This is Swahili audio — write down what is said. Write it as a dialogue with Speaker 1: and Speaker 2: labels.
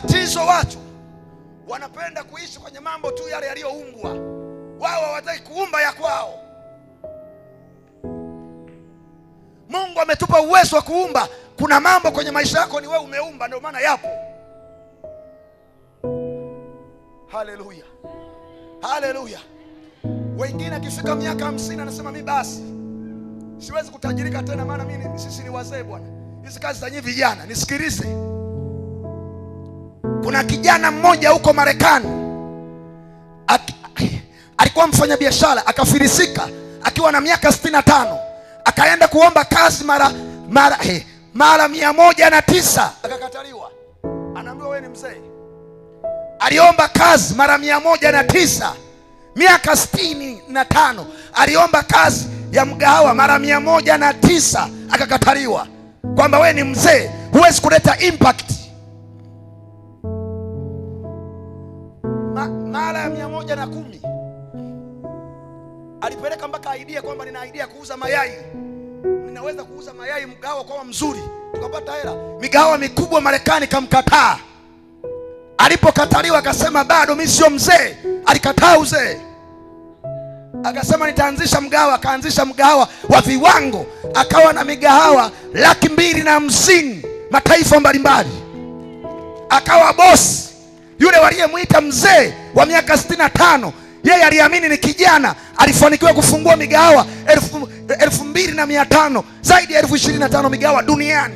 Speaker 1: Tatizo watu wanapenda kuishi kwenye mambo tu yale yaliyoumbwa. Wao hawataki kuumba ya kwao. Mungu ametupa uwezo wa kuumba. Kuna mambo kwenye maisha yako ni wewe umeumba, ndio maana yapo. Haleluya, haleluya. Wengine akifika miaka 50 anasema mimi basi siwezi kutajirika tena, maana sisi ni wazee bwana. Hizi kazi za nyinyi vijana. Nisikilize, kuna kijana mmoja huko Marekani alikuwa mfanyabiashara, akafilisika akiwa na miaka 65. Akaenda kuomba kazi mara 109 akakataliwa. Anaambiwa wewe ni mzee. Aliomba kazi mara 109, miaka 65. Aliomba kazi ya mgahawa mara 109 akakataliwa, kwamba wewe ni mzee, huwezi kuleta impact. Mara ya 110 alipeleka mpaka idea kwamba nina idea kuuza mayai, ninaweza kuuza mayai mgahawa kwa mzuri, tukapata hela. Migahawa mikubwa Marekani kamkataa. Alipokataliwa akasema bado mimi sio mzee. Alikataa uzee, akasema nitaanzisha mgahawa. Akaanzisha mgahawa wa viwango, akawa na migahawa 250,000 mataifa mbalimbali. Akawa bosi. Yule waliyemwita mzee wa miaka 65, yeye aliamini ni kijana. Alifanikiwa kufungua migahawa 2,500, zaidi ya 25,000 migahawa duniani.